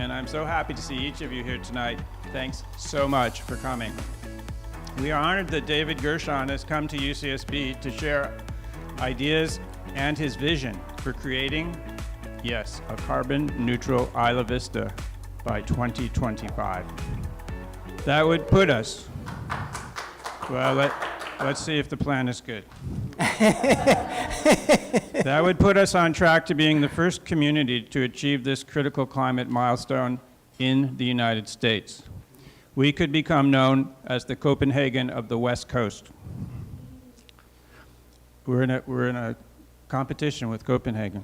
and I'm so happy to see each of you here tonight. Thanks so much for coming. We are honored that David Gershon has come to UCSB to share ideas and his vision for creating, yes, a carbon-neutral Isla Vista by 2025. That would put us, well, let's see if the plan is good. That would put us on track to being the first community to achieve this critical climate milestone in the United States. We could become known as the Copenhagen of the West Coast. We're in a competition with Copenhagen.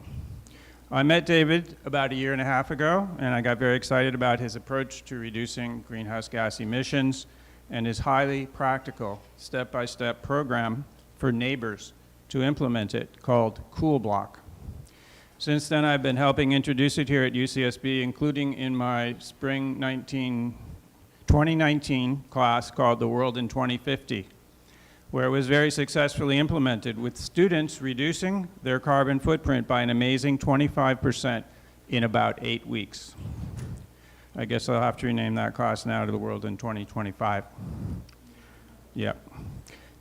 I met David about 1.5 years ago, and I got very excited about his approach to reducing greenhouse gas emissions and his highly practical step-by-step program for neighbors to implement it called Cool Block. Since then, I've been helping introduce it here at UCSB, including in my spring 2019 class called The World in 2050, where it was very successfully implemented, with students reducing their carbon footprint by an amazing 25% in about 8 weeks. I guess I'll have to rename that class now to The World in 2025. Yep.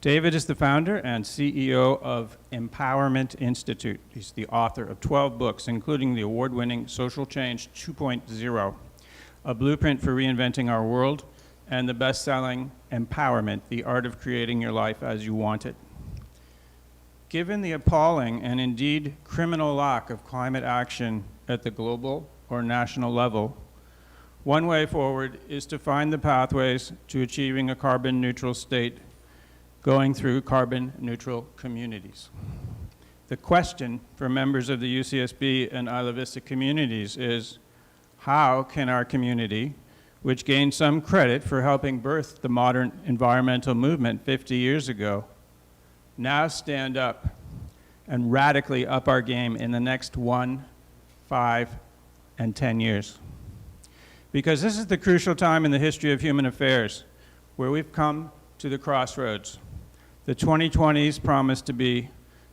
David is the founder and CEO of Empowerment Institute. He's the author of 12 books, including the award-winning Social Change 2.0, a blueprint for reinventing our world, and the best-selling Empowerment, the art of creating your life as you want it. Given the appalling and indeed criminal lack of climate action at the global or national level, one way forward is to find the pathways to achieving a carbon-neutral state going through carbon-neutral communities. The question for members of the UCSB and Isla Vista communities is, how can our community, which gained some credit for helping birth the modern environmental movement 50 years ago, now stand up and radically up our game in the next 1, 5, and 10 years? Because this is the crucial time in the history of human affairs where we've come to the crossroads. The 2020s promise to be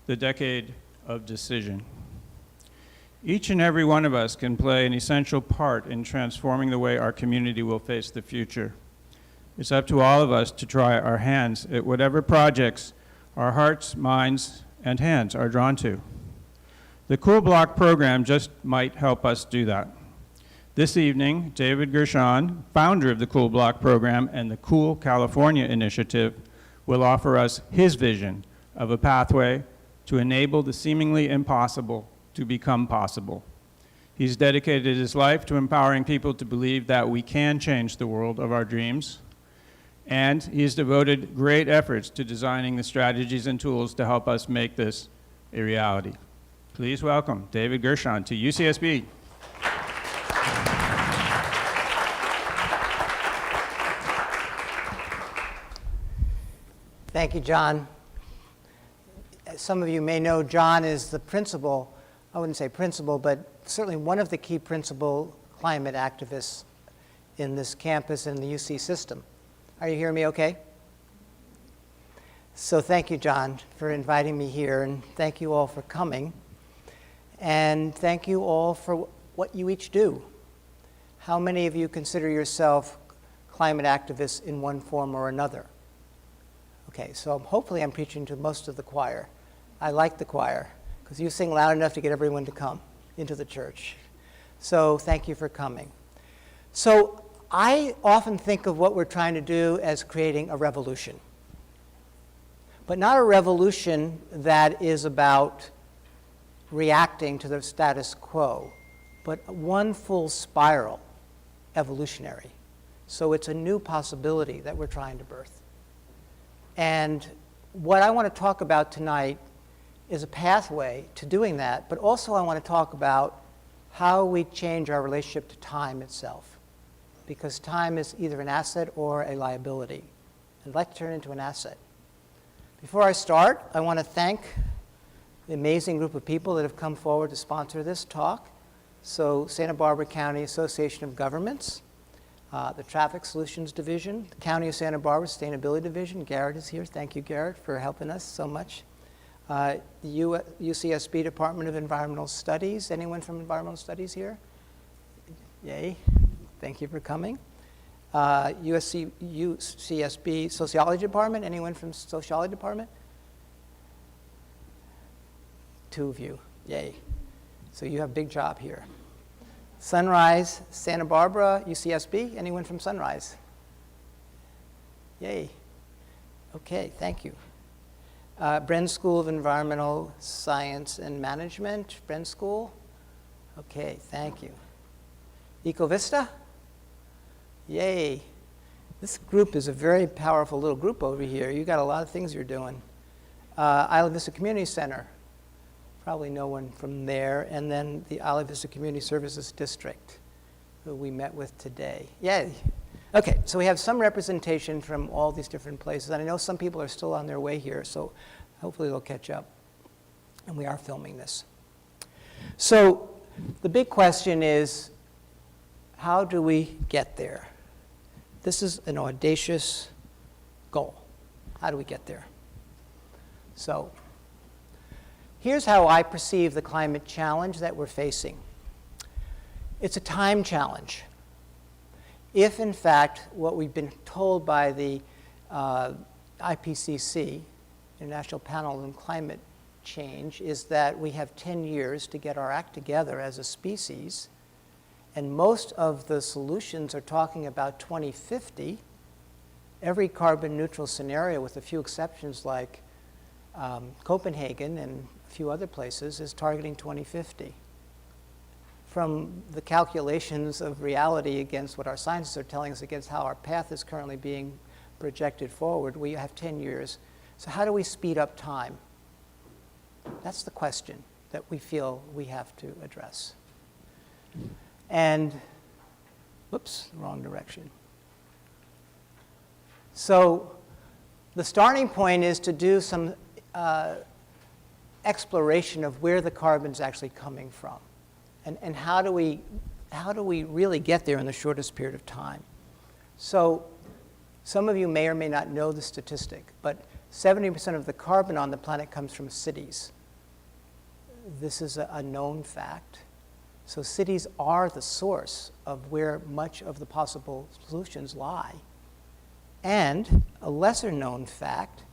the decade of decision. Each and every one of us can play an essential part in transforming the way our community will face the future. It's up to all of us to try our hands at whatever projects our hearts, minds, and hands are drawn to. The Cool Block program just might help us do that. This evening, David Gershon, founder of the Cool Block program and the Cool California initiative, will offer us his vision of a pathway to enable the seemingly impossible to become possible. He's dedicated his life to empowering people to believe that we can change the world of our dreams, and he's devoted great efforts to designing the strategies and tools to help us make this a reality. Please welcome David Gershon to UCSB. Thank you, John. As some of you may know, John is the principal, I wouldn't say principal, but certainly one of the key principal climate activists in this campus and the UC system. Are you hearing me okay? So thank you, John, for inviting me here, and thank you all for coming. And thank you all for what you each do. How many of you consider yourself climate activists in one form or another? Okay, so hopefully I'm preaching to most of the choir. I like the choir, because you sing loud enough to get everyone to come into the church. So thank you for coming. So I often think of what we're trying to do as creating a revolution. But not a revolution that is about reacting to the status quo, but one full spiral, evolutionary. So it's a new possibility that we're trying to birth. And what I want to talk about tonight is a pathway to doing that, but also I want to talk about how we change our relationship to time itself, because time is either an asset or a liability. I'd like to turn it into an asset. Before I start, I want to thank the amazing group of people that have come forward to sponsor this talk. So Santa Barbara County Association of Governments, the Traffic Solutions Division, the County of Santa Barbara Sustainability Division. Garrett is here. Thank you, Garrett, for helping us so much. The UCSB Department of Environmental Studies. Anyone from Environmental Studies here? Yay. Thank you for coming. UCSB Sociology Department. Anyone from Sociology Department? 2 of you. Yay. So you have a big job here. Sunrise, Santa Barbara, UCSB. Anyone from Sunrise? Yay. Okay, thank you. Bren School of Environmental Science and Management. Bren School. Okay, thank you. Vista? Yay. This group is a very powerful little group over here. You got a lot of things you're doing. Isla Vista Community Center. Probably no one from there. And then the Isla Vista Community Services District, who we met with today. Yay. Okay, so we have some representation from all these different places. And I know some people are still on their way here, so hopefully they'll catch up. And we are filming this. So the big question is, how do we get there? This is an audacious goal. How do we get there? So here's how I perceive the climate challenge that we're facing. It's a time challenge. If, in fact, what we've been told by the IPCC, International Panel on Climate Change, is that we have 10 years to get our act together as a species, and most of the solutions are talking about 2050, every carbon neutral scenario, with a few exceptions like Copenhagen and a few other places, is targeting 2050. From the calculations of reality against what our scientists are telling us, against how our path is currently being projected forward, we have 10 years. So how do we speed up time? That's the question that we feel we have to address. And, whoops, wrong direction. So the starting point is to do some exploration of where the carbon's actually coming from. And how do we really get there in the shortest period of time? So some of you may or may not know the statistic, but 70% of the carbon on the planet comes from cities. This is a known fact. So cities are the source of where much of the possible solutions lie. And a lesser known fact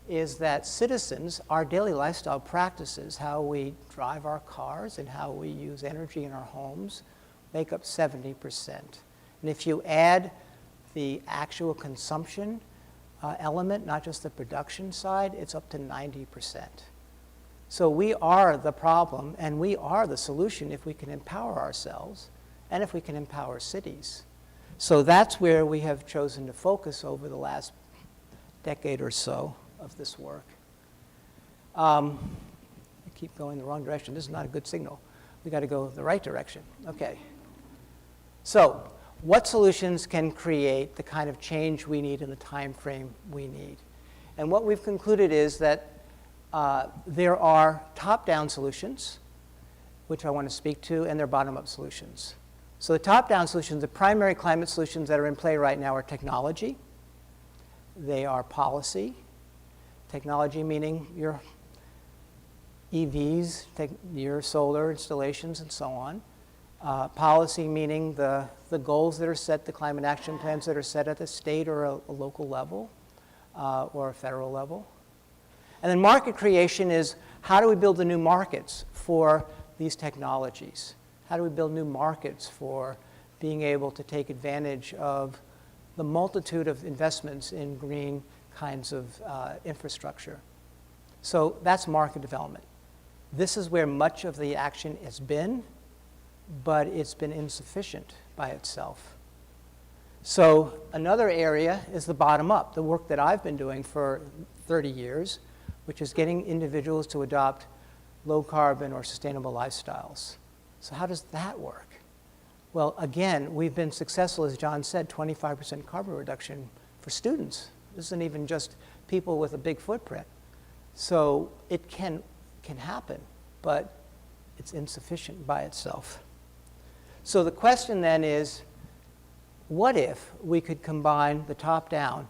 is that citizens, our daily lifestyle practices, how we drive our cars and how we use energy in our homes, make up 70%. And if you add the actual consumption element, not just the production side, it's up to 90%. So we are the problem, and we are the solution if we can empower ourselves and if we can empower cities. So that's where we have chosen to focus over the last decade or so of this work. I keep going the wrong direction. This is not a good signal. We got to go the right direction. Okay. So what solutions can create the kind of change we need in the time frame we need? And what we've concluded is that there are top-down solutions, which I want to speak to, and there are bottom-up solutions. So the top-down solutions, the primary climate solutions that are in play right now are technology. They are policy. Technology meaning your EVs, your solar installations, and so on. Policy meaning the goals that are set, the climate action plans that are set at the state or a local level or a federal level. And then market creation is, how do we build the new markets for these technologies? How do we build new markets for being able to take advantage of the multitude of investments in green kinds of infrastructure? So that's market development. This is where much of the action has been, but it's been insufficient by itself. So another area is the bottom up, the work that I've been doing for 30 years, which is getting individuals to adopt low carbon or sustainable lifestyles. So how does that work? Well, again, we've been successful, as John said, 25% carbon reduction for students. This isn't even just people with a big footprint. So it can happen, but it's insufficient by itself. So the question then is, what if we could combine the top-down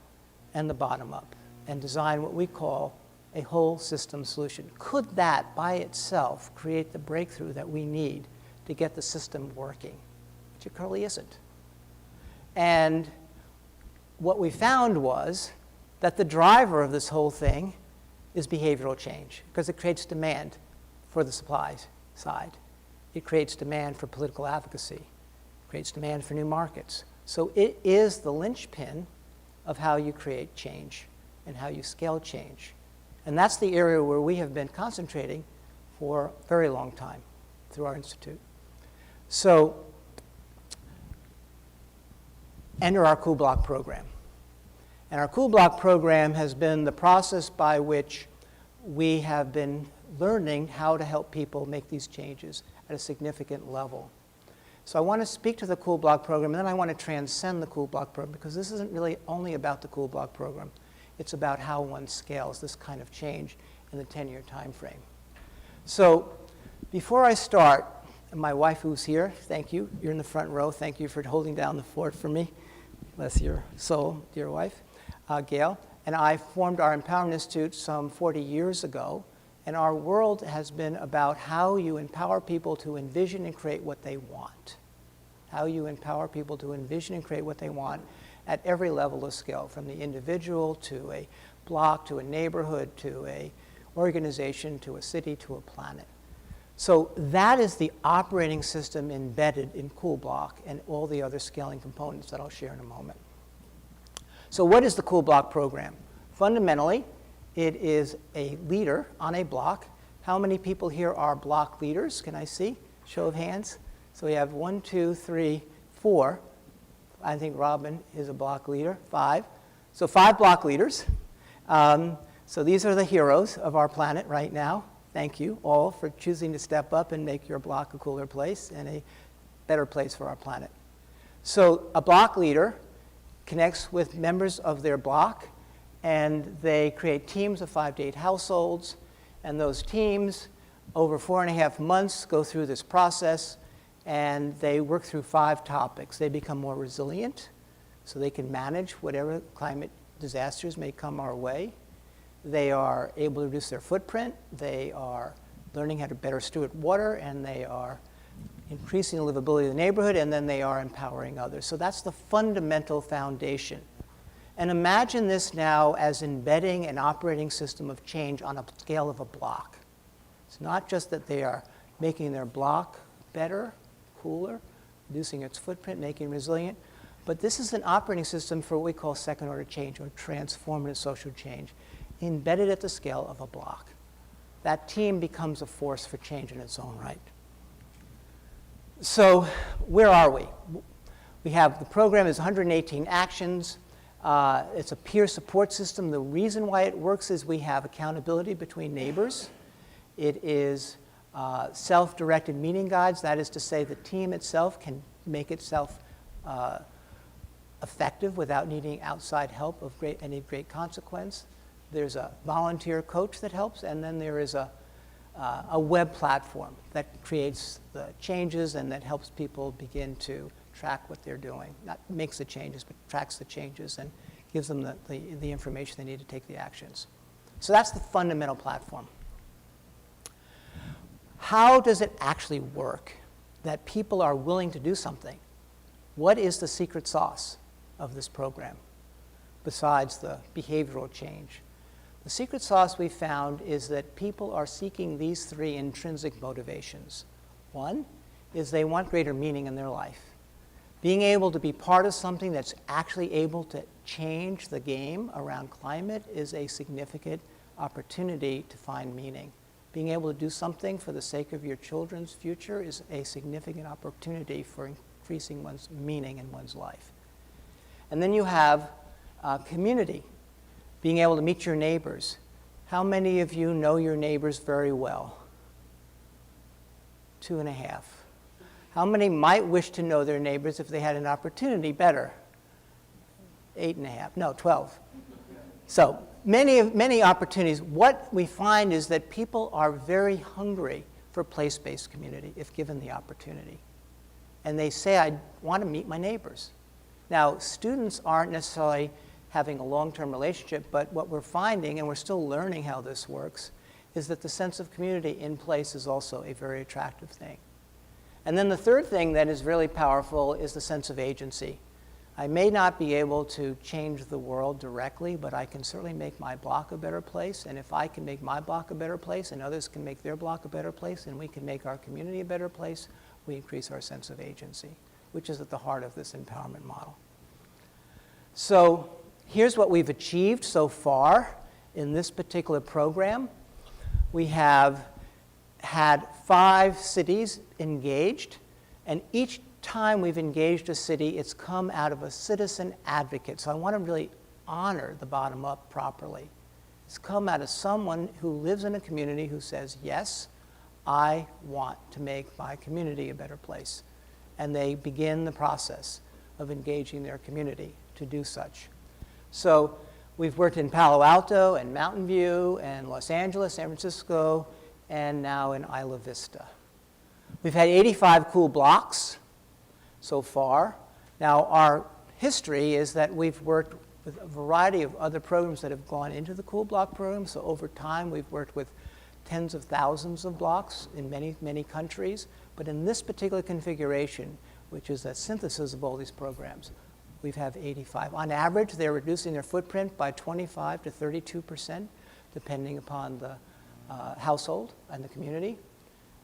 and the bottom-up and design what we call a whole system solution? Could that by itself create the breakthrough that we need to get the system working, particularly isn't. And what we found was that the driver of this whole thing is behavioral change, because it creates demand for the supply side. It creates demand for political advocacy. It creates demand for new markets. So it is the linchpin of how you create change and how you scale change. And that's the area where we have been concentrating for a very long time through our institute. So enter our Cool Block program. And our Cool Block program has been the process by which we have been learning how to help people make these changes at a significant level. So I want to speak to the Cool Block program, and then I want to transcend the Cool Block program, because this isn't really only about the Cool Block program. It's about how one scales this kind of change in the 10-year time frame. So before I start, and my wife who's here, thank you. You're in the front row. Thank you for holding down the fort for me. Bless your soul, dear wife, Gail. And I formed our Empowerment Institute some 40 years ago. And our world has been about how you empower people to envision and create what they want. How you empower people to envision and create what they want at every level of scale, from the individual to a block, to a neighborhood, to a organization, to a city, to a planet. So that is the operating system embedded in Cool Block and all the other scaling components that I'll share in a moment. So what is the Cool Block program? Fundamentally, it is a leader on a block. How many people here are block leaders? Can I see? Show of hands. So we have 1, 2, 3, 4. I think Robin is a block leader. 5. So 5 block leaders. So these are the heroes of our planet right now. Thank you all for choosing to step up and make your block a cooler place and a better place for our planet. So a block leader connects with members of their block, and they create teams of 5 to 8 households. And those teams, over 4.5 months, go through this process, and they work through 5 topics. They become more resilient, so they can manage whatever climate disasters may come our way. They are able to reduce their footprint. They are learning how to better steward water, and they are increasing the livability of the neighborhood, and then they are empowering others. So that's the fundamental foundation. And imagine this now as embedding an operating system of change on a scale of a block. It's not just that they are making their block better, cooler, reducing its footprint, making it resilient, but this is an operating system for what we call second-order change, or transformative social change, embedded at the scale of a block. That team becomes a force for change in its own right. So where are we? We have, the program is 118 actions. It's a peer support system. The reason why it works is we have accountability between neighbors. It is self-directed meeting guides. That is to say, the team itself can make itself effective without needing outside help of any great consequence. There's a volunteer coach that helps, and then there is a web platform that creates the changes and that helps people begin to track what they're doing. Not makes the changes, but tracks the changes and gives them the information they need to take the actions. So that's the fundamental platform. How does it actually work that people are willing to do something? What is the secret sauce of this program besides the behavioral change? The secret sauce we found is that people are seeking these 3 intrinsic motivations. One is they want greater meaning in their life. Being able to be part of something that's actually able to change the game around climate is a significant opportunity to find meaning. Being able to do something for the sake of your children's future is a significant opportunity for increasing one's meaning in one's life. And then you have community. Being able to meet your neighbors. How many of you know your neighbors very well? 2.5. How many might wish to know their neighbors if they had an opportunity better? 8.5. No, 12. So many opportunities. What we find is that people are very hungry for place-based community if given the opportunity. And they say, I want to meet my neighbors. Now, students aren't necessarily having a long-term relationship, but what we're finding, and we're still learning how this works, is that the sense of community in place is also a very attractive thing. And then the third thing that is really powerful is the sense of agency. I may not be able to change the world directly, but I can certainly make my block a better place. And if I can make my block a better place and others can make their block a better place and we can make our community a better place, we increase our sense of agency, which is at the heart of this empowerment model. So here's what we've achieved so far in this particular program. We have had 5 cities engaged, and each time we've engaged a city, it's come out of a citizen advocate. So I want to really honor the bottom up properly. It's come out of someone who lives in a community who says, yes, I want to make my community a better place. And they begin the process of engaging their community to do such. So we've worked in Palo Alto and Mountain View and Los Angeles, San Francisco, and now in Isla Vista. We've had 85 cool blocks so far. Now, our history is that we've worked with a variety of other programs that have gone into the cool block program. So over time, we've worked with tens of thousands of blocks in many, many countries. But in this particular configuration, which is a synthesis of all these programs, we have 85. On average, they're reducing their footprint by 25 to 32%, depending upon the household and the community.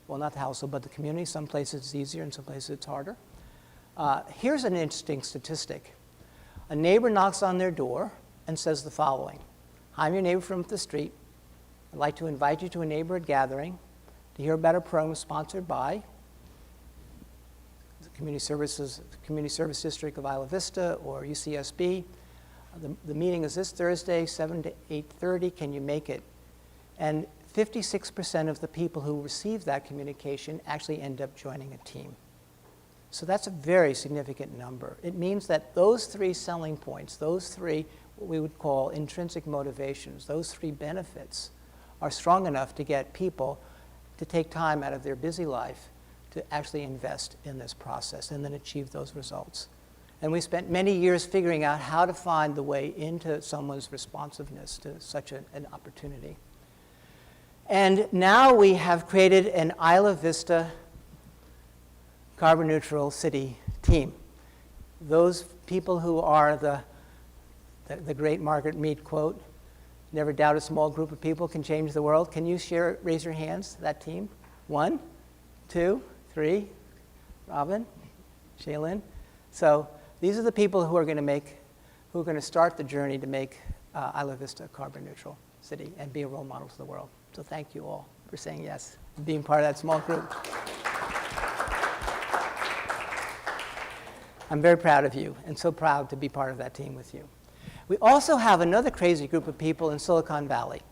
Well, not the household, but the community. Some places it's easier and some places it's harder. Here's an interesting statistic. A neighbor knocks on their door and says the following: I'm your neighbor from up the street. I'd like to invite you to a neighborhood gathering to hear about a program sponsored by the Community Service District of Isla Vista or UCSB. The meeting is this Thursday, 7 to 8:30. Can you make it? And 56% of the people who receive that communication actually end up joining a team. So that's a very significant number. It means that those 3 selling points, those 3 what we would call intrinsic motivations, those 3 benefits are strong enough to get people to take time out of their busy life to actually invest in this process and then achieve those results. And we spent many years figuring out how to find the way into someone's responsiveness to such an opportunity. And now we have created an Isla Vista carbon neutral city team. Those people who are the great Margaret Mead quote, never doubt a small group of people can change the world. Can you raise your hands, that team? 1, 2, 3, Robin, Shaylin. So these are the people who are going to start the journey to make Isla Vista a carbon neutral city and be a role model to the world. So thank you all for saying yes, and being part of that small group. I'm very proud of you and so proud to be part of that team with you. We also have another crazy group of people in Silicon Valley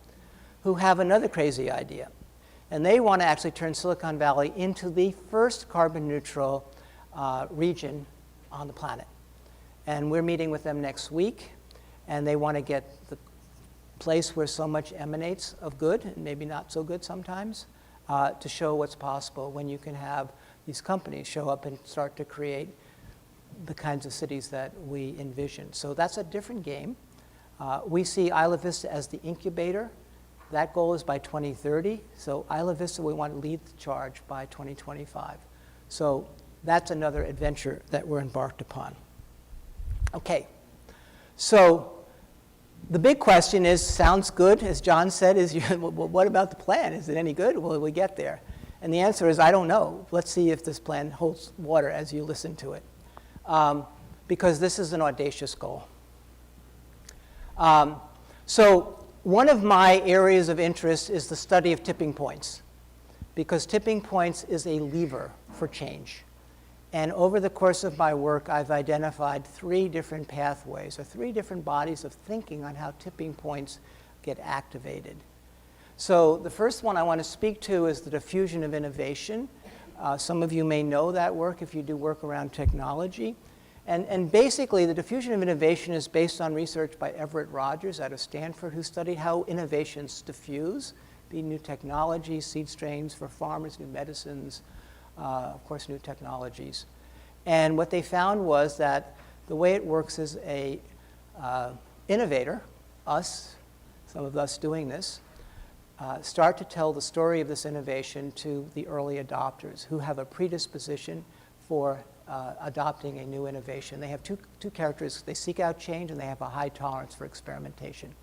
who have another crazy idea. And they want to actually turn Silicon Valley into the first carbon neutral region on the planet. And we're meeting with them next week. And they want to get the place where so much emanates of good, and maybe not so good sometimes, to show what's possible when you can have these companies show up and start to create the kinds of cities that we envision. So that's a different game. We see Isla Vista as the incubator. That goal is by 2030. So Isla Vista, we want to lead the charge by 2025. So that's another adventure that we're embarked upon. Okay, so the big question is, sounds good, as John said, well, what about the plan? Is it any good? Will we get there? And the answer is, I don't know. Let's see if this plan holds water as you listen to it. Because this is an audacious goal. So one of my areas of interest is the study of tipping points, because tipping points is a lever for change. And over the course of my work, I've identified 3 different pathways, or 3 different bodies of thinking on how tipping points get activated. So the first one I want to speak to is the diffusion of innovation. Some of you may know that work if you do work around technology. And basically, the diffusion of innovation is based on research by Everett Rogers out of Stanford, who studied how innovations diffuse, be new technologies, seed strains for farmers, new medicines, of course, new technologies. And what they found was that the way it works is a innovator, us, some of us doing this, start to tell the story of this innovation to the early adopters who have a predisposition for adopting a new innovation. They have two characteristics. They seek out change and they have a high tolerance for experimentation.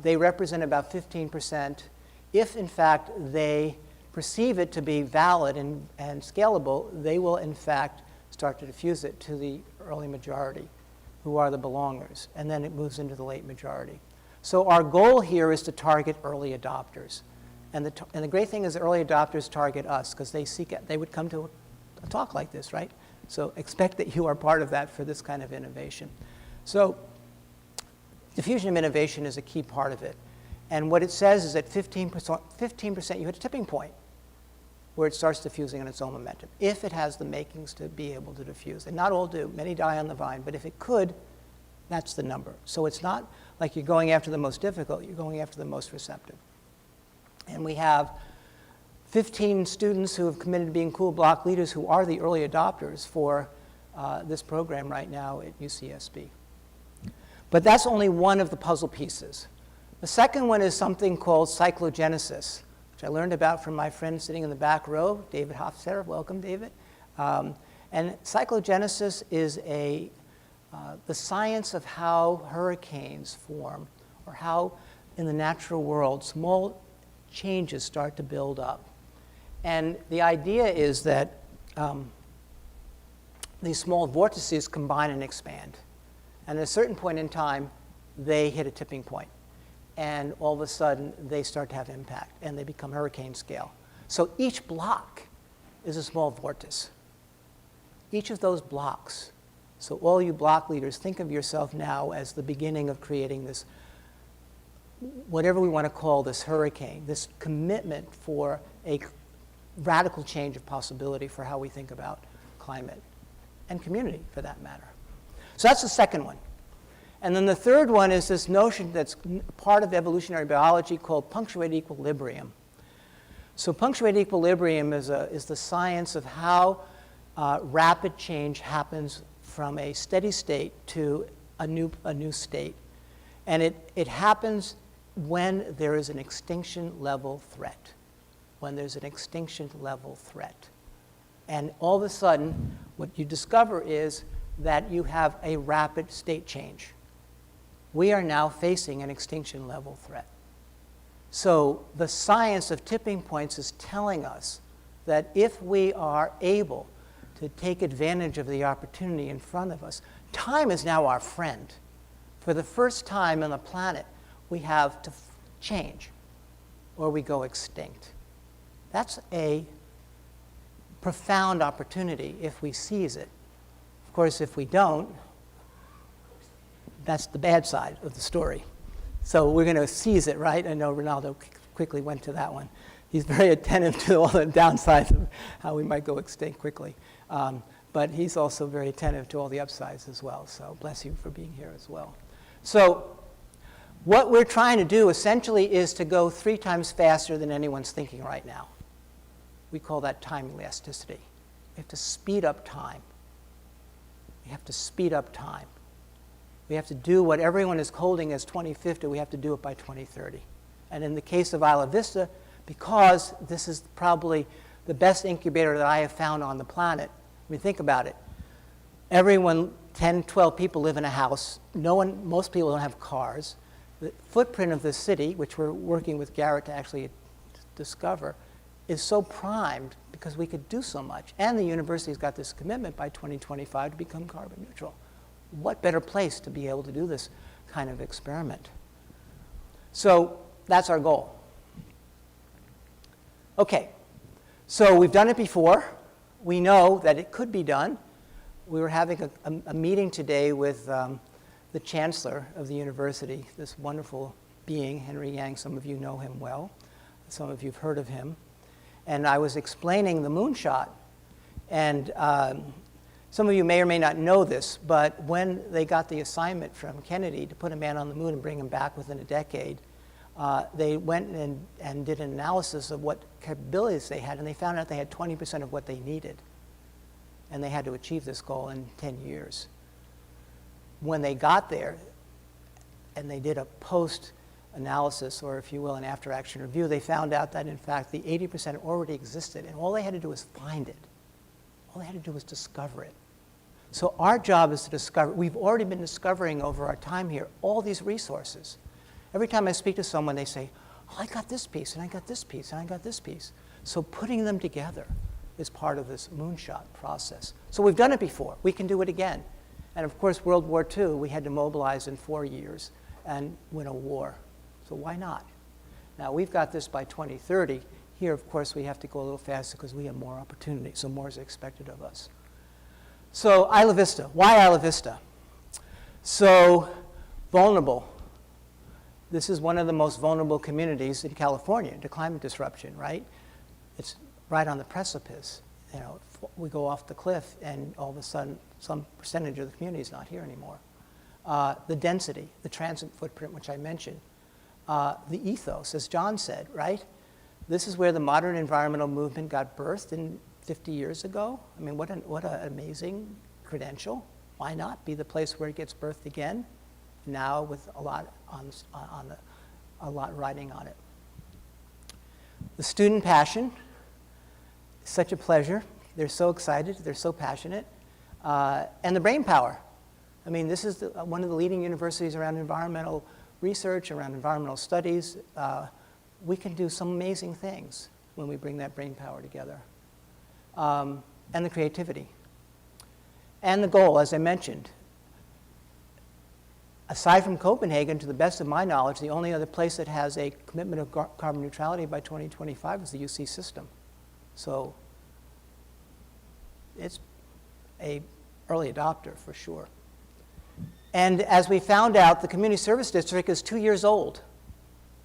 They represent about 15%. If, in fact, they perceive it to be valid and scalable, they will, in fact, start to diffuse it to the early majority, who are the belongers, and then it moves into the late majority. So our goal here is to target early adopters. And the great thing is the early adopters target us, because they would come to a talk like this, right? So expect that you are part of that for this kind of innovation. So diffusion of innovation is a key part of it. And what it says is that 15% you hit a tipping point where it starts diffusing on its own momentum, if it has the makings to be able to diffuse. And not all do. Many die on the vine. But if it could, that's the number. So it's not like you're going after the most difficult. You're going after the most receptive. And we have 15 students who have committed to being cool block leaders who are the early adopters for this program right now at UCSB. But that's only one of the puzzle pieces. The second one is something called cyclogenesis, which I learned about from my friend sitting in the back row, David Hofstetter. Welcome, David. And cyclogenesis is the science of how hurricanes form, or how in the natural world small changes start to build up. And the idea is that these small vortices combine and expand. And at a certain point in time, they hit a tipping point. And all of a sudden, they start to have impact, and they become hurricane scale. So each block is a small vortice. Each of those blocks. So all you block leaders, think of yourself now as the beginning of creating this, whatever we want to call this hurricane, this commitment for a radical change of possibility for how we think about climate and community, for that matter. So that's the second one. And then the third one is this notion that's part of evolutionary biology called punctuated equilibrium. So punctuated equilibrium is the science of how rapid change happens from a steady state to a new state. And it happens when there is an extinction level threat. When there's an extinction level threat. And all of a sudden, what you discover is that you have a rapid state change. We are now facing an extinction level threat. So the science of tipping points is telling us that if we are able to take advantage of the opportunity in front of us, time is now our friend. For the first time on the planet, we have to change or we go extinct. That's a profound opportunity if we seize it. Of course, if we don't, that's the bad side of the story. So we're going to seize it, right? I know Ronaldo quickly went to that one. He's very attentive to all the downsides of how we might go extinct quickly. But he's also very attentive to all the upsides as well. So bless you for being here as well. So what we're trying to do essentially is to go 3 times faster than anyone's thinking right now. We call that time elasticity. We have to speed up time. We have to speed up time. We have to do what everyone is holding as 2050, we have to do it by 2030. And in the case of Isla Vista, because this is probably the best incubator that I have found on the planet, I mean, think about it. Everyone, 10, 12 people live in a house. Most people don't have cars. The footprint of the city, which we're working with Garrett to actually discover, is so primed because we could do so much. And the university's got this commitment by 2025 to become carbon neutral. What better place to be able to do this kind of experiment? So that's our goal. Okay, so we've done it before. We know that it could be done. We were having a meeting today with the chancellor of the university, this wonderful being, Henry Yang. Some of you know him well. Some of you have heard of him. And I was explaining the moonshot. And some of you may or may not know this, but when they got the assignment from Kennedy to put a man on the moon and bring him back within a decade, they went and did an analysis of what capabilities they had, and they found out they had 20% of what they needed. And they had to achieve this goal in 10 years. When they got there, and they did a post analysis, or if you will, an after-action review, they found out that, in fact, the 80% already existed, and all they had to do was find it. All they had to do was discover it. So our job is to discover. We've already been discovering over our time here all these resources. Every time I speak to someone, they say, oh, I got this piece, and I got this piece, and I got this piece. So putting them together is part of this moonshot process. So we've done it before. We can do it again. And of course, World War II, we had to mobilize in 4 years and win a war. So why not? Now, we've got this by 2030. Here, of course, we have to go a little faster because we have more opportunity, so more is expected of us. So Isla Vista. Why Isla Vista? So vulnerable. This is one of the most vulnerable communities in California to climate disruption, right? It's right on the precipice. You know, we go off the cliff, and all of a sudden, some percentage of the community is not here anymore. The density, the transit footprint, which I mentioned. The ethos, as John said, right? This is where the modern environmental movement got birthed in 50 years ago. I mean, what an amazing credential. Why not be the place where it gets birthed again? Now with a lot a lot riding on it. The student passion, such a pleasure. They're so excited, they're so passionate. And the brain power. I mean, this is one of the leading universities around environmental research, around environmental studies. We can do some amazing things when we bring that brain power together. And the creativity. And the goal, as I mentioned. Aside from Copenhagen, to the best of my knowledge, the only other place that has a commitment of carbon neutrality by 2025 is the UC system. So it's an early adopter for sure. And as we found out, the community service district is 2 years old.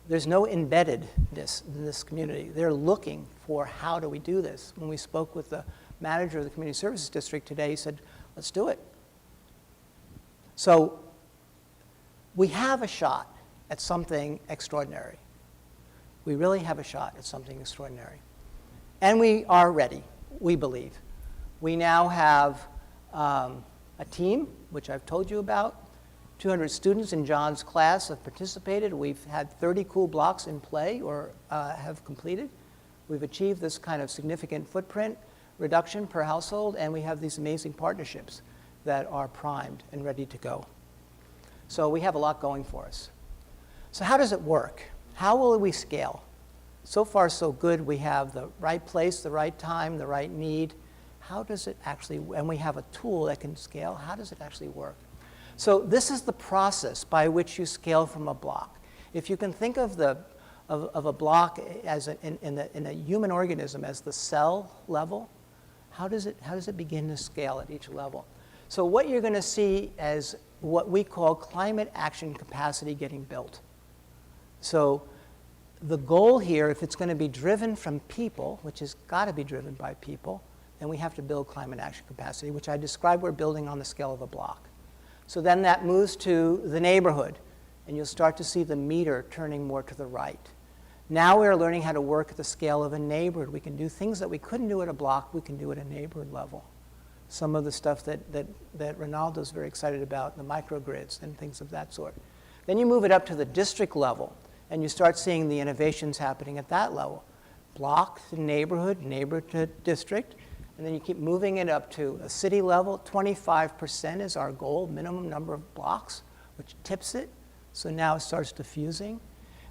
There's no embeddedness in this community. They're looking for how do we do this. When we spoke with the manager of the community services district today, he said, let's do it. So we have a shot at something extraordinary. We really have a shot at something extraordinary. And we are ready, we believe. We now have a team, which I've told you about. 200 students in John's class have participated. We've had 30 cool blocks in play or have completed. We've achieved this kind of significant footprint reduction per household, and we have these amazing partnerships that are primed and ready to go. So we have a lot going for us. So how does it work? How will we scale? So far, so good. We have the right place, the right time, the right need. How does it actually, and we have a tool that can scale, how does it actually work? So this is the process by which you scale from a block. If you can think of a block as in a human organism as the cell level, how does it begin to scale at each level? So what you're going to see as what we call climate action capacity getting built. So the goal here, if it's going to be driven from people, which has got to be driven by people, then we have to build climate action capacity, which I described we're building on the scale of a block. So then that moves to the neighborhood, and you'll start to see the meter turning more to the right. Now we're learning how to work at the scale of a neighborhood. We can do things that we couldn't do at a block, we can do at a neighborhood level. Some of the stuff that Ronaldo's very excited about, the microgrids and things of that sort. Then you move it up to the district level, and you start seeing the innovations happening at that level. Block to neighborhood, neighborhood to district, and then you keep moving it up to a city level. 25% is our goal, minimum number of blocks, which tips it. So now it starts diffusing.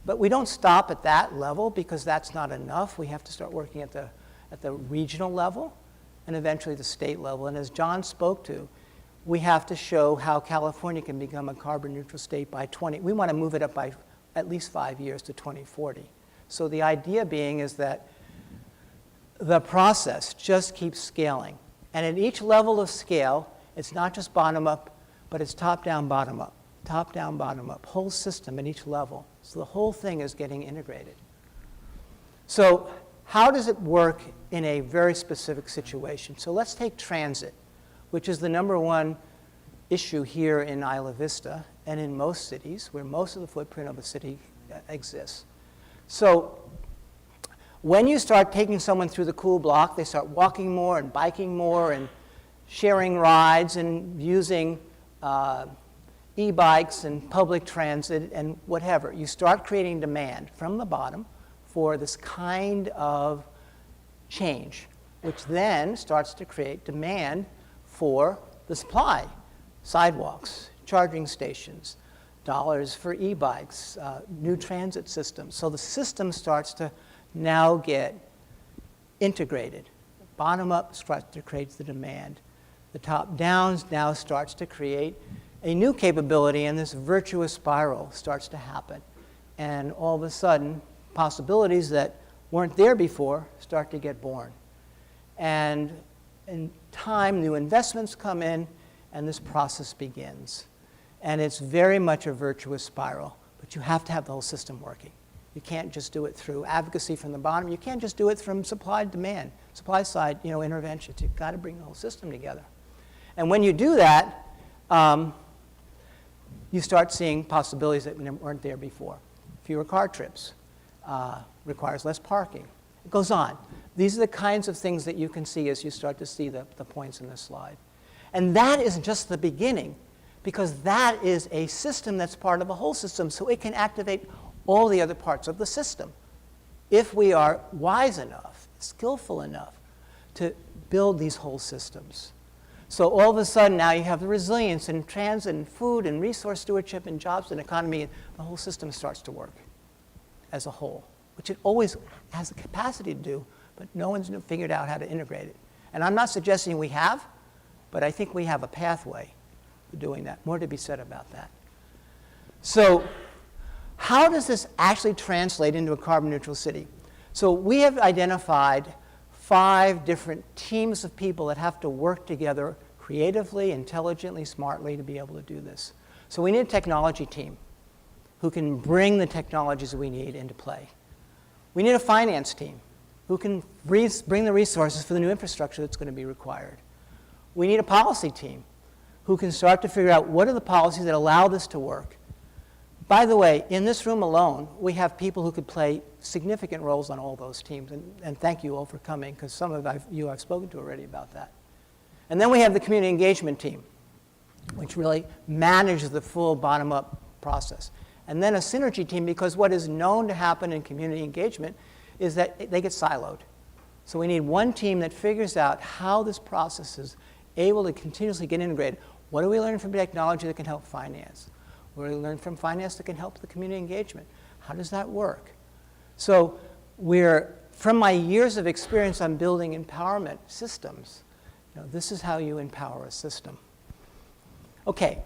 But we don't stop at that level because that's not enough. We have to start working at the regional level and eventually the state level. And as John spoke to, we have to show how California can become a carbon neutral state by we want to move it up by at least 5 years to 2040. So the idea being is that the process just keeps scaling. And at each level of scale, it's not just bottom up, but it's top down, bottom up, whole system at each level. So the whole thing is getting integrated. So how does it work in a very specific situation? So let's take transit, which is the #1 issue here in Isla Vista and in most cities, where most of the footprint of a city exists. So when you start taking someone through the cool block, they start walking more and biking more and sharing rides and using e-bikes and public transit and whatever. You start creating demand from the bottom for this kind of change, which then starts to create demand for the supply, sidewalks, charging stations, dollars for e-bikes, new transit systems. So the system starts to now get integrated. Bottom up starts to create the demand. The top down now starts to create a new capability, and this virtuous spiral starts to happen. And all of a sudden, possibilities that weren't there before start to get born. And in time, new investments come in, and this process begins. And it's very much a virtuous spiral, but you have to have the whole system working. You can't just do it through advocacy from the bottom. You can't just do it from supply demand, supply side interventions. You've got to bring the whole system together. And when you do that, you start seeing possibilities that weren't there before. Fewer car trips, requires less parking. It goes on. These are the kinds of things that you can see as you start to see the points in this slide. And that is just the beginning, because that is a system that's part of a whole system, so it can activate all the other parts of the system if we are wise enough, skillful enough to build these whole systems. So all of a sudden now you have the resilience in transit and food and resource stewardship and jobs and economy, and the whole system starts to work as a whole, which it always has the capacity to do, but no one's figured out how to integrate it. And I'm not suggesting we have, but I think we have a pathway for doing that. More to be said about that. So how does this actually translate into a carbon neutral city? So we have identified 5 different teams of people that have to work together creatively, intelligently, smartly to be able to do this. So we need a technology team who can bring the technologies we need into play. We need a finance team who can bring the resources for the new infrastructure that's going to be required. We need a policy team who can start to figure out what are the policies that allow this to work. By the way, in this room alone, we have people who could play significant roles on all those teams, and thank you all for coming, because some of you I've spoken to already about that. And then we have the community engagement team, which really manages the full bottom-up process. And then a synergy team, because what is known to happen in community engagement is that they get siloed. So we need one team that figures out how this process is able to continuously get integrated. What do we learn from technology that can help finance? What do we learn from finance that can help the community engagement? How does that work? So from my years of experience on building empowerment systems, this is how you empower a system. Okay,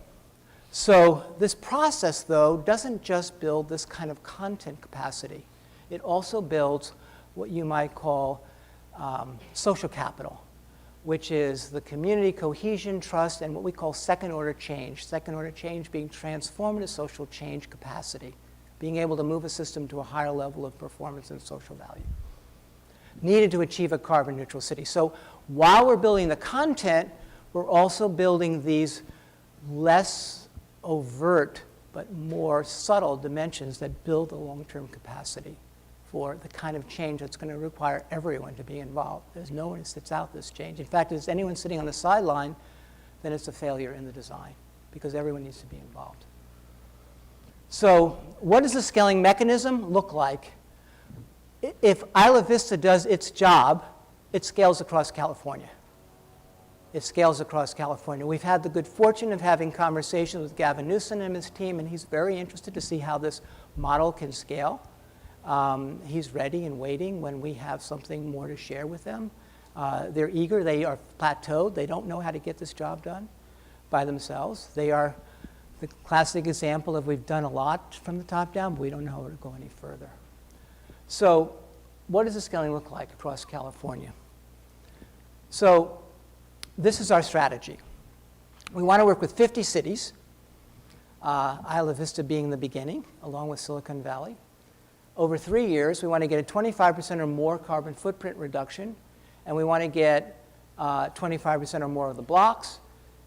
so this process, though, doesn't just build this kind of content capacity. It also builds what you might call social capital, which is the community cohesion, trust, and what we call second-order change. Second-order change being transformative social change capacity, being able to move a system to a higher level of performance and social value, needed to achieve a carbon-neutral city. So while we're building the content, we're also building these less overt but more subtle dimensions that build a long-term capacity for the kind of change that's going to require everyone to be involved. There's no one who sits out this change. In fact, if there's anyone sitting on the sideline, then it's a failure in the design, because everyone needs to be involved. So what does the scaling mechanism look like? If Isla Vista does its job, it scales across California. It scales across California. We've had the good fortune of having conversations with Gavin Newsom and his team, and he's very interested to see how this model can scale. He's ready and waiting when we have something more to share with them. They're eager. They are plateaued. They don't know how to get this job done by themselves. They are the classic example of we've done a lot from the top down, but we don't know how to go any further. So what does the scaling look like across California? So this is our strategy. We want to work with 50 cities, Isla Vista being the beginning, along with Silicon Valley. Over 3 years, we want to get a 25% or more carbon footprint reduction, and we want to get 25% or more of the blocks,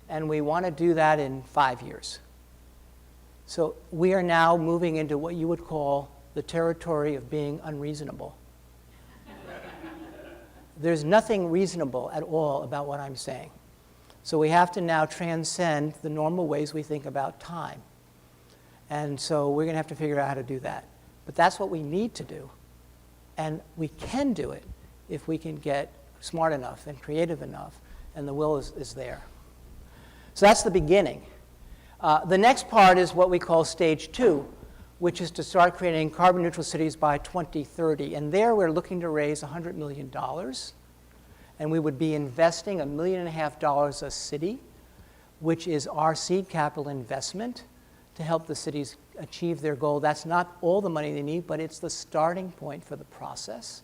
and we want to do that in 5 years. So we are now moving into what you would call the territory of being unreasonable. There's nothing reasonable at all about what I'm saying. So we have to now transcend the normal ways we think about time. And so we're going to have to figure out how to do that. But that's what we need to do. And we can do it if we can get smart enough and creative enough, and the will is there. So that's the beginning. The next part is what we call stage 2, which is to start creating carbon neutral cities by 2030. And there we're looking to raise $100 million. And we would be investing $1.5 million a city, which is our seed capital investment to help the cities achieve their goal. That's not all the money they need, but it's the starting point for the process.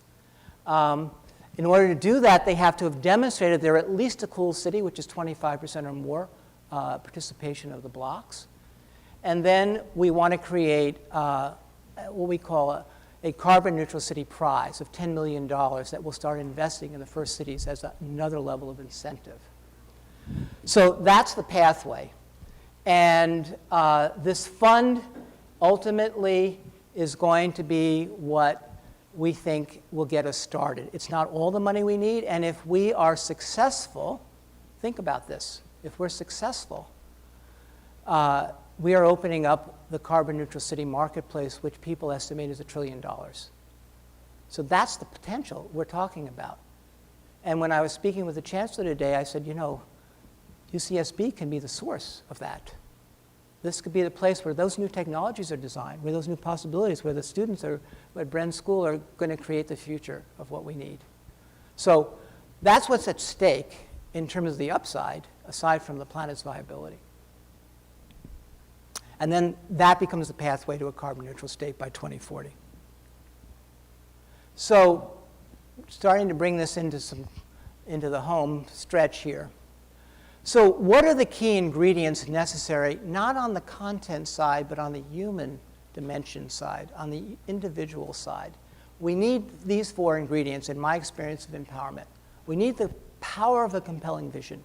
In order to do that, they have to have demonstrated they're at least a cool city, which is 25% or more participation of the blocks. And then we want to create what we call a carbon neutral city prize of $10 million that we'll start investing in the first cities as another level of incentive. So that's the pathway. And this fund ultimately is going to be what we think will get us started. It's not all the money we need, and if we are successful, think about this, if we're successful, we are opening up the carbon neutral city marketplace, which people estimate is $1 trillion. So that's the potential we're talking about. And when I was speaking with the chancellor today, I said, you know, UCSB can be the source of that. This could be the place where those new technologies are designed, where those new possibilities, where the students at Bren School are going to create the future of what we need. So that's what's at stake in terms of the upside, aside from the planet's viability. And then that becomes the pathway to a carbon neutral state by 2040. So starting to bring this into the home stretch here. So what are the key ingredients necessary, not on the content side, but on the human dimension side, on the individual side? We need these 4 ingredients in my experience of empowerment. We need the power of a compelling vision,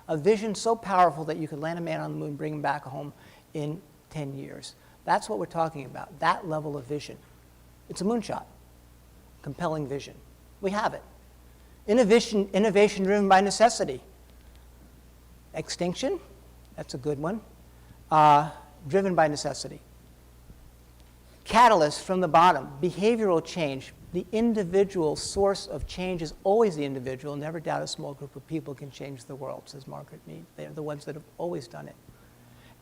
a vision so powerful that you could land a man on the moon, bring him back home in 10 years. That's what we're talking about, that level of vision. It's a moonshot, compelling vision. We have it. Innovation driven by necessity. Extinction, that's a good one, driven by necessity. Catalyst from the bottom, behavioral change. The individual source of change is always the individual. Never doubt a small group of people can change the world, says Margaret Mead. They're the ones that have always done it.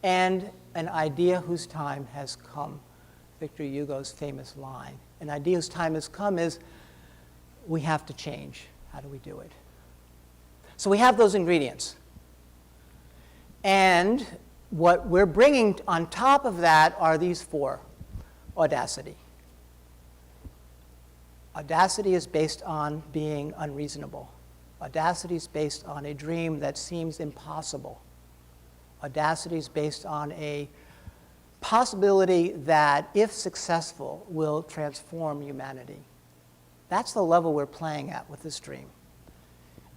And an idea whose time has come. Victor Hugo's famous line. An idea whose time has come is, we have to change. How do we do it? So we have those ingredients. And what we're bringing on top of that are these 4. Audacity. Audacity is based on being unreasonable. Audacity is based on a dream that seems impossible. Audacity is based on a possibility that, if successful, will transform humanity. That's the level we're playing at with this dream.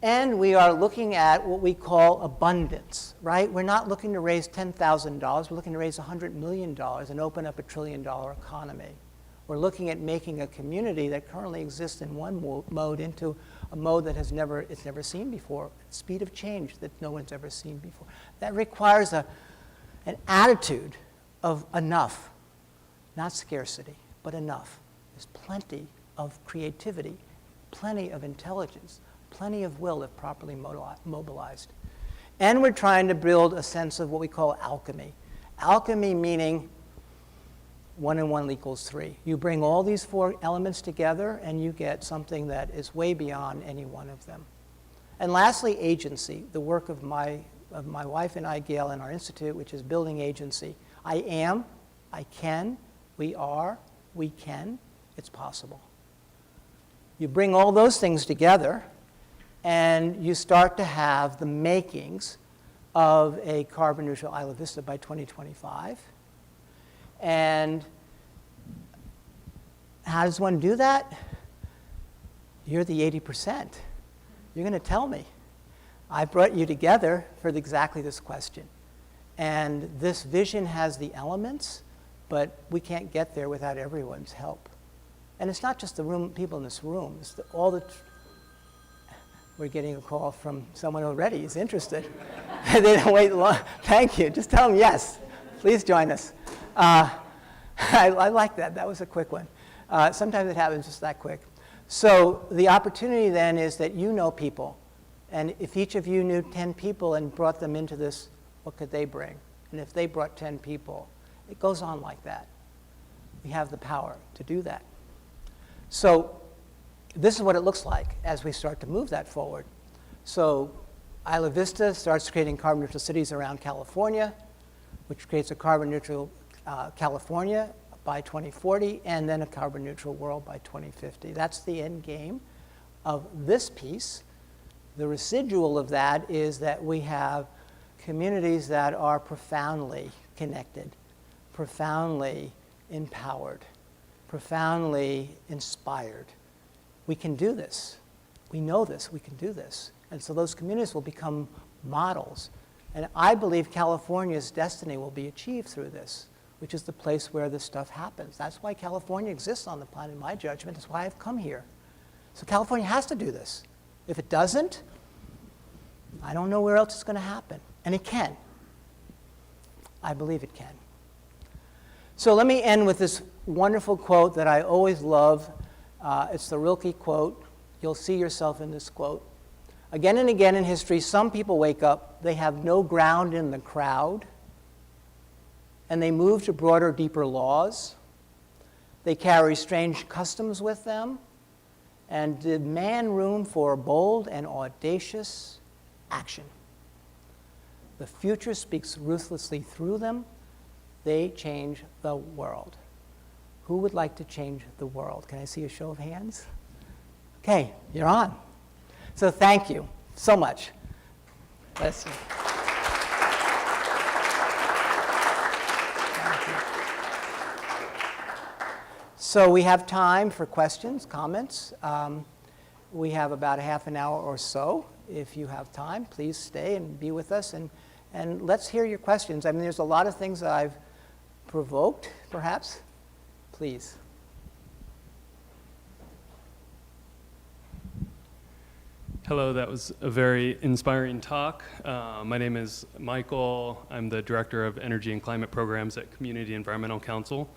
And we are looking at what we call abundance, right? We're not looking to raise $10,000. We're looking to raise $100 million and open up a $1 trillion economy. We're looking at making a community that currently exists in one mode into a mode that it's never seen before, speed of change that no one's ever seen before. That requires an attitude of enough, not scarcity, but enough. There's plenty of creativity, plenty of intelligence, plenty of will if properly mobilized. And we're trying to build a sense of what we call alchemy. Alchemy meaning 1 and 1 equals 3. You bring all these 4 elements together and you get something that is way beyond any one of them. And lastly, agency, the work of my wife and I, Gail, in our institute, which is building agency. I am, I can, we are, we can, it's possible. You bring all those things together and you start to have the makings of a carbon neutral Isla Vista by 2025. And how does one do that? You're the 80%. You're going to tell me. I brought you together for exactly this question. And this vision has the elements, but we can't get there without everyone's help. And it's not just the people in this room. It's We're getting a call from someone already who's interested. They didn't wait long. Thank you. Just tell them yes. Please join us. I like that. That was a quick one. Sometimes it happens just that quick. So the opportunity then is that you know people. And if each of you knew 10 people and brought them into this, what could they bring? And if they brought 10 people, it goes on like that. We have the power to do that. So this is what it looks like as we start to move that forward. So Isla Vista starts creating carbon neutral cities around California, which creates a carbon neutral California by 2040, and then a carbon neutral world by 2050. That's the end game of this piece. The residual of that is that we have communities that are profoundly connected, profoundly empowered, profoundly inspired. We can do this. We know this. We can do this. And so those communities will become models. And I believe California's destiny will be achieved through this, which is the place where this stuff happens. That's why California exists on the planet, in my judgment. That's why I've come here. So California has to do this. If it doesn't, I don't know where else it's going to happen. And it can. I believe it can. So let me end with this wonderful quote that I always love. It's the Rilke quote. You'll see yourself in this quote. Again and again in history, some people wake up, they have no ground in the crowd, and they move to broader, deeper laws. They carry strange customs with them and demand room for bold and audacious action. The future speaks ruthlessly through them. They change the world. Who would like to change the world? Can I see a show of hands? Okay, you're on. So thank you so much. Bless you. Thank you. So we have time for questions, comments. We have about a half an hour or so. If you have time, please stay and be with us. And let's hear your questions. I mean, there's a lot of things that I've provoked, perhaps. Please. Hello, that was a very inspiring talk. My name is Michael. I'm the Director of Energy and Climate Programs at Community Environmental Council,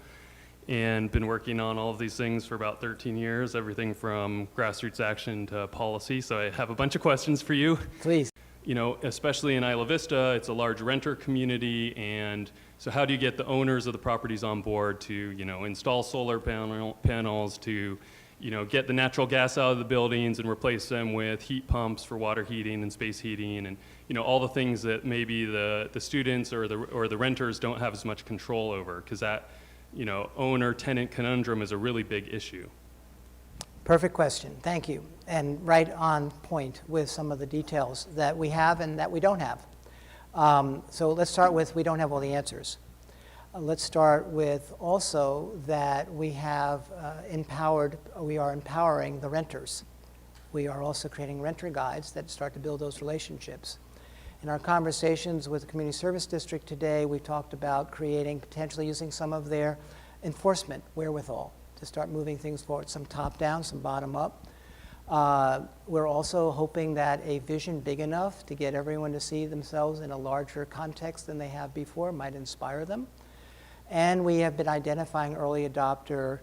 and been working on all of these things for about 13 years, everything from grassroots action to policy. So I have a bunch of questions for you. Please. You know, especially in Isla Vista, it's a large renter community, and so how do you get the owners of the properties on board to, you know, install solar panels, to, you know, get the natural gas out of the buildings and replace them with heat pumps for water heating and space heating, and, you know, all the things that maybe the students or the renters don't have as much control over, because that, you know, owner-tenant conundrum is a really big issue. Perfect question. Thank you. And right on point with some of the details that we have and that we don't have. So let's start with we don't have all the answers. Let's start with also that we have we are empowering the renters. We are also creating renter guides that start to build those relationships. In our conversations with the Community Service District today, we talked about potentially using some of their enforcement wherewithal to start moving things forward, some top down, some bottom up. We're also hoping that a vision big enough to get everyone to see themselves in a larger context than they have before might inspire them. And we have been identifying early adopter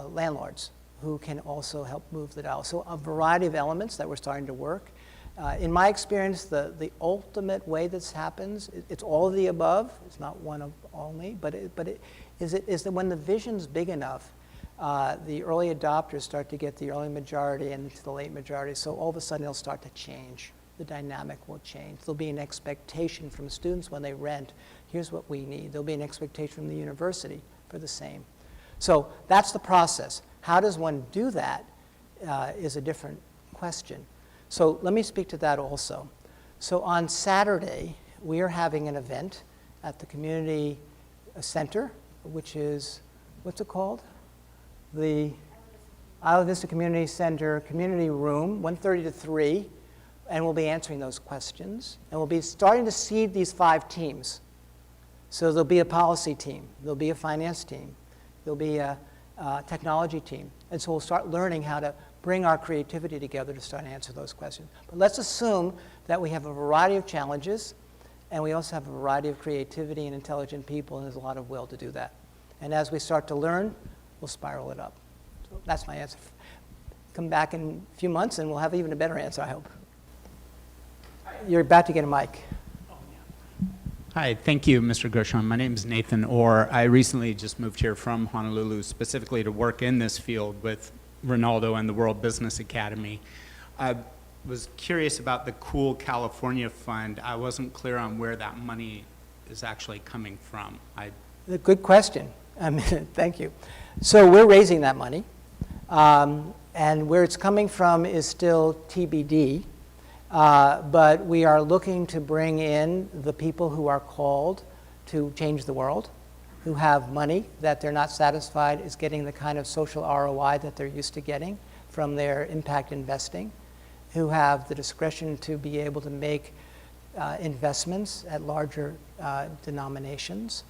landlords who can also help move the dial. So a variety of elements that we're starting to work. In my experience, the ultimate way this happens, it's all of the above. It's not one of only, but is that when the vision's big enough, the early adopters start to get the early majority and into the late majority. So all of a sudden, it'll start to change. The dynamic will change. There'll be an expectation from students when they rent. Here's what we need. There'll be an expectation from the university for the same. So that's the process. How does one do that is a different question. So let me speak to that also. So on Saturday, we are having an event at the community center, which is, what's it called? The Isla Vista Community Center Community Room, 1:30 to 3, and we'll be answering those questions. And we'll be starting to seed these 5 teams. So there'll be a policy team, there'll be a finance team, there'll be a technology team. And so we'll start learning how to bring our creativity together to start to answer those questions. But let's assume that we have a variety of challenges, and we also have a variety of creativity and intelligent people, and there's a lot of will to do that. And as we start to learn, we'll spiral it up. So that's my answer. Come back in a few months, and we'll have even a better answer, I hope. You're about to get a mic. Hi, thank you, Mr. Gershon. My name is Nathan Orr. I recently just moved here from Honolulu specifically to work in this field with Ronaldo and the World Business Academy. I was curious about the Cool California Fund. I wasn't clear on where that money is actually coming from. Good question. Thank you. So we're raising that money, and where it's coming from is still TBD. But we are looking to bring in the people who are called to change the world, who have money that they're not satisfied is getting the kind of social ROI that they're used to getting from their impact investing, who have the discretion to be able to make investments at larger denominations.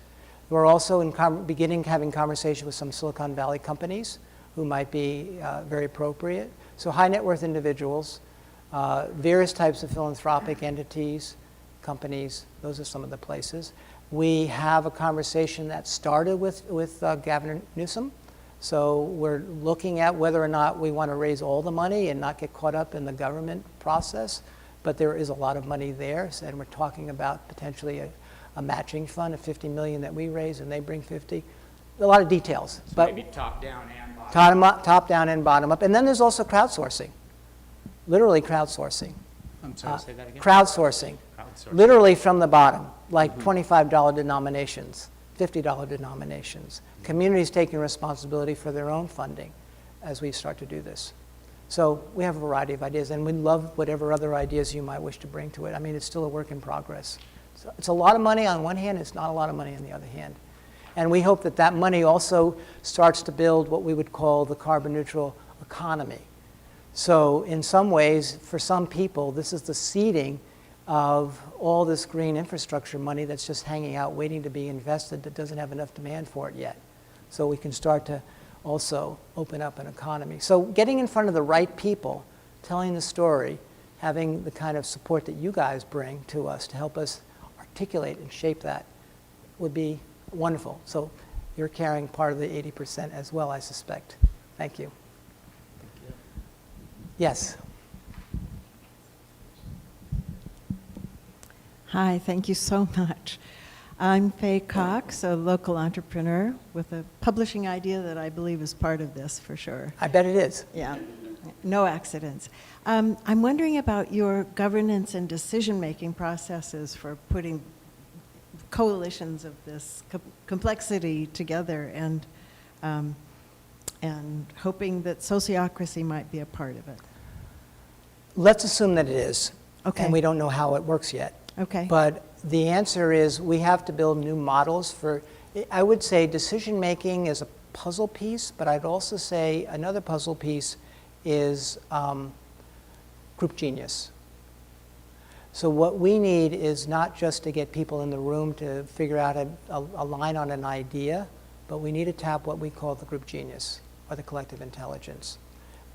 We're also beginning having conversation with some Silicon Valley companies who might be very appropriate. So high net worth individuals, various types of philanthropic entities, companies, those are some of the places. We have a conversation that started with Gavin Newsom. So we're looking at whether or not we want to raise all the money and not get caught up in the government process. But there is a lot of money there, and we're talking about potentially a matching fund of $50 million that we raise and they bring 50. A lot of details. So but maybe top down and bottom up. Top down and bottom up. And then there's also crowdsourcing. Literally crowdsourcing. I'm sorry, say that again? Crowdsourcing. Literally from the bottom, like $25 denominations, $50 denominations. Communities taking responsibility for their own funding as we start to do this. So we have a variety of ideas, and we'd love whatever other ideas you might wish to bring to it. I mean, it's still a work in progress. So it's a lot of money on one hand, it's not a lot of money on the other hand. And we hope that that money also starts to build what we would call the carbon neutral economy. So in some ways, for some people, this is the seeding of all this green infrastructure money that's just hanging out waiting to be invested that doesn't have enough demand for it yet. So we can start to also open up an economy. So getting in front of the right people, telling the story, having the kind of support that you guys bring to us to help us articulate and shape that would be wonderful. So you're carrying part of the 80% as well, I suspect. Thank you. Yes. Hi, thank you so much. I'm Faye Cox, a local entrepreneur with a publishing idea that I believe is part of this for sure. I bet it is. Yeah, no accidents. I'm wondering about your governance and decision-making processes for putting coalitions of this complexity together and hoping that sociocracy might be a part of it. Let's assume that it is. Okay. And we don't know how it works yet. Okay. But the answer is we have to build new models for, I would say decision-making is a puzzle piece, but I'd also say another puzzle piece is group genius. So what we need is not just to get people in the room to figure out a line on an idea, but we need to tap what we call the group genius or the collective intelligence,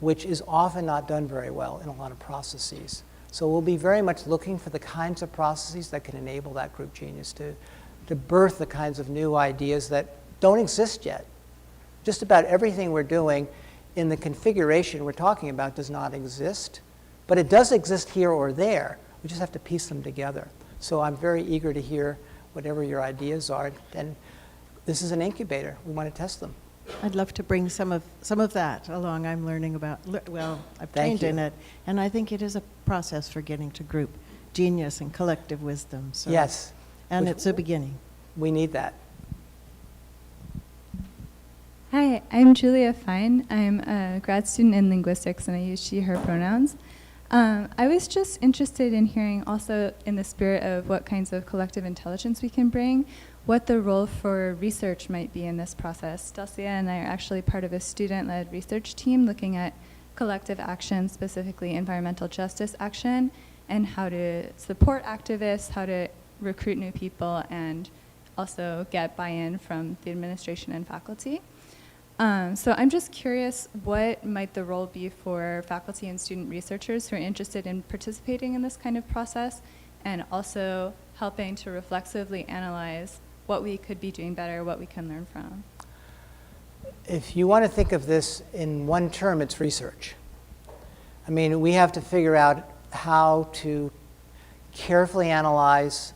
which is often not done very well in a lot of processes. So we'll be very much looking for the kinds of processes that can enable that group genius to birth the kinds of new ideas that don't exist yet. Just about everything we're doing in the configuration we're talking about does not exist, but it does exist here or there. We just have to piece them together. So I'm very eager to hear whatever your ideas are, and this is an incubator. We want to test them. I'd love to bring some of that along. I'm learning about, well, I've Thank trained in it, and I think it is a process for getting to group genius and collective wisdom. So, Yes. and it's a beginning. We need that. Hi, I'm Julia Fine. I'm a grad student in linguistics, and I use she, her pronouns. I was just interested in hearing also in the spirit of what kinds of collective intelligence we can bring, what the role for research might be in this process. Delcia and I are actually part of a student-led research team looking at collective action, specifically environmental justice action, and how to support activists, how to recruit new people, and also get buy-in from the administration and faculty. So I'm just curious, what might the role be for faculty and student researchers who are interested in participating in this kind of process and also helping to reflexively analyze what we could be doing better, what we can learn from? If you want to think of this in one term, it's research. I mean, we have to figure out how to carefully analyze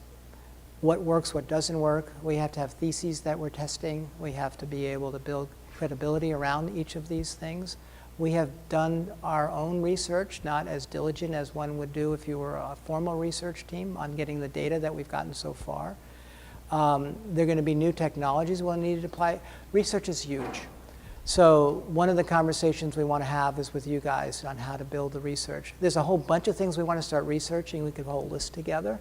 what works, what doesn't work. We have to have theses that we're testing. We have to be able to build credibility around each of these things. We have done our own research, not as diligent as one would do if you were a formal research team, on getting the data that we've gotten so far. There are going to be new technologies we'll need to apply. Research is huge. So one of the conversations we want to have is with you guys on how to build the research. There's a whole bunch of things we want to start researching. We could whole list together.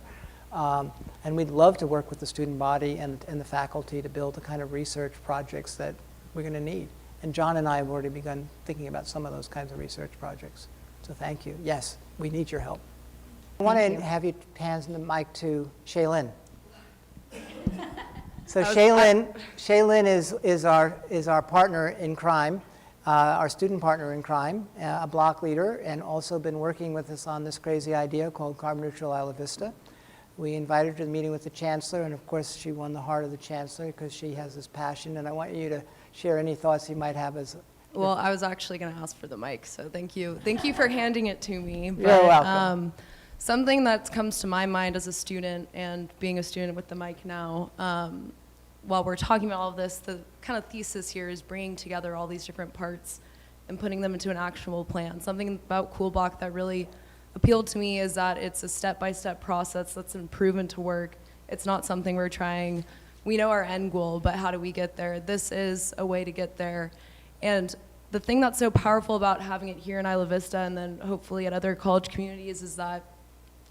And we'd love to work with the student body and the faculty to build the kind of research projects that we're going to need. And John and I have already begun thinking about some of those kinds of research projects. So thank you. Yes, we need your help. I want to have you hands the mic to Shaylin. So Shaylin is our partner in crime, our student partner in crime, a block leader, and also been working with us on this crazy idea called Carbon Neutral Isla Vista. We invited her to the meeting with the chancellor, and of course she won the heart of the chancellor because she has this passion, and I want you to share any thoughts you might have as Well, I was actually going to ask for the mic, so thank you. Thank you for handing it to me. You're welcome. Something that comes to my mind as a student and being a student with the mic now, while we're talking about all of this, the kind of thesis here is bringing together all these different parts and putting them into an actionable plan. Something about Cool Block that really appealed to me is that it's a step-by-step process that's been proven to work. It's not something we're trying. We know our end goal, but how do we get there? This is a way to get there. And the thing that's so powerful about having it here in Isla Vista and then hopefully at other college communities is that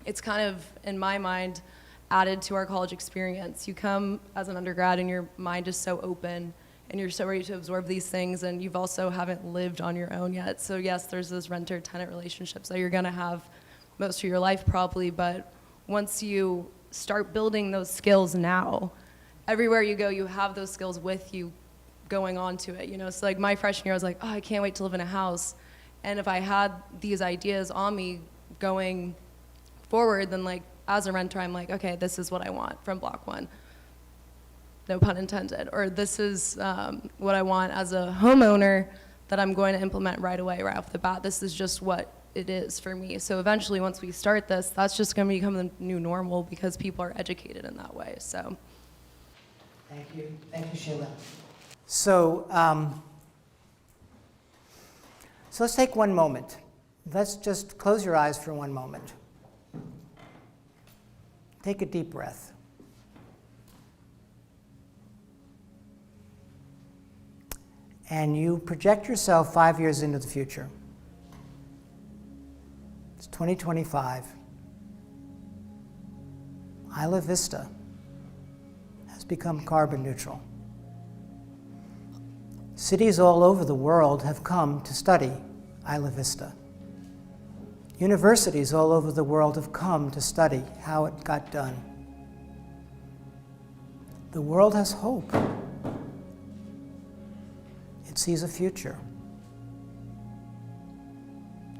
it's kind of, in my mind, added to our college experience. You come as an undergrad and your mind is so open and you're so ready to absorb these things, and you've also haven't lived on your own yet. So yes, there's those renter-tenant relationships that you're gonna have most of your life probably, but once you start building those skills now, everywhere you go, you have those skills with you going on to it, you know? So like my freshman year, I was like, oh, I can't wait to live in a house. And if I had these ideas on me going forward, then like as a renter, I'm like, okay, this is what I want from Block 1. No pun intended. Or this is what I want as a homeowner that I'm going to implement right away, right off the bat. This is just what it is for me. So eventually, once we start this, that's just going to become the new normal because people are educated in that way. So. Thank you. Thank you, Sheila. So, so let's take one moment. Let's just close your eyes for one moment. Take a deep breath. And you project yourself 5 years into the future. It's 2025. Isla Vista has become carbon neutral. Cities all over the world have come to study Isla Vista. Universities all over the world have come to study how it got done. The world has hope. It sees a future.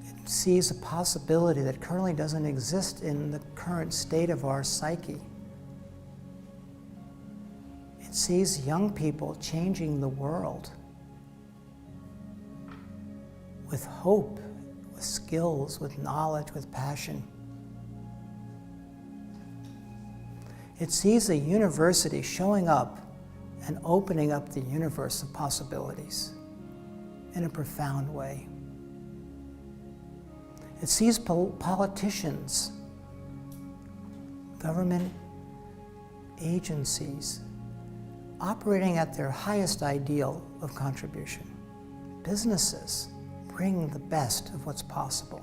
It sees a possibility that currently doesn't exist in the current state of our psyche. It sees young people changing the world with hope, with skills, with knowledge, with passion. It sees a university showing up and opening up the universe of possibilities in a profound way. It sees politicians, government agencies operating at their highest ideal of contribution. Businesses bring the best of what's possible.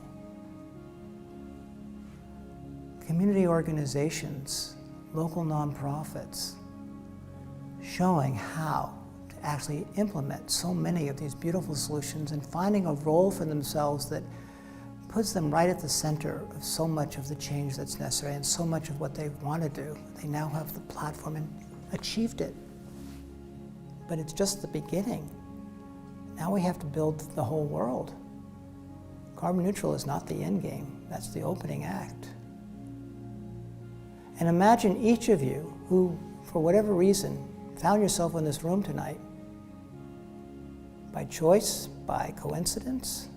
Community organizations, local nonprofits, showing how to actually implement so many of these beautiful solutions and finding a role for themselves that puts them right at the center of so much of the change that's necessary and so much of what they want to do. They now have the platform and achieved it. But it's just the beginning. Now we have to build the whole world. Carbon neutral is not the end game. That's the opening act. And imagine each of you who, for whatever reason, found yourself in this room tonight, by choice, by coincidence,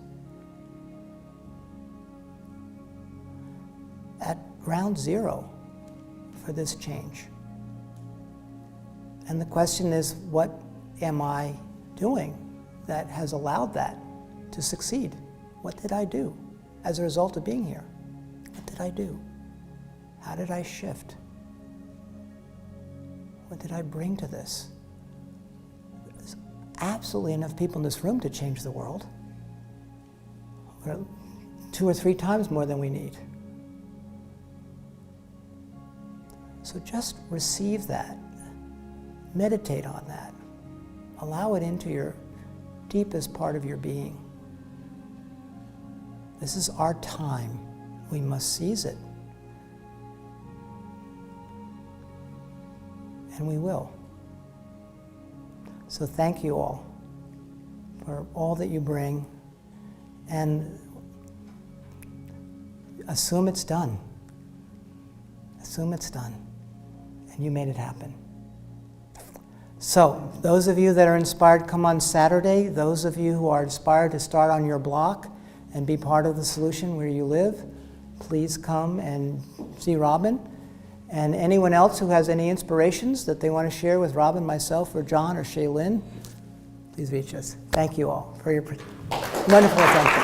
at ground zero for this change. And the question is, what am I doing that has allowed that to succeed? What did I do as a result of being here? What did I do? How did I shift? What did I bring to this? There's absolutely enough people in this room to change the world. We're 2 or 3 times more than we need. So just receive that. Meditate on that. Allow it into your deepest part of your being. This is our time. We must seize it. And we will. So thank you all for all that you bring, and assume it's done. Assume it's done, and you made it happen. So those of you that are inspired, come on Saturday. Those of you who are inspired to start on your block and be part of the solution where you live, please come and see Robin. And anyone else who has any inspirations that they want to share with Robin, myself, or John, or Shaylin, please reach us. Thank you all for your wonderful attention.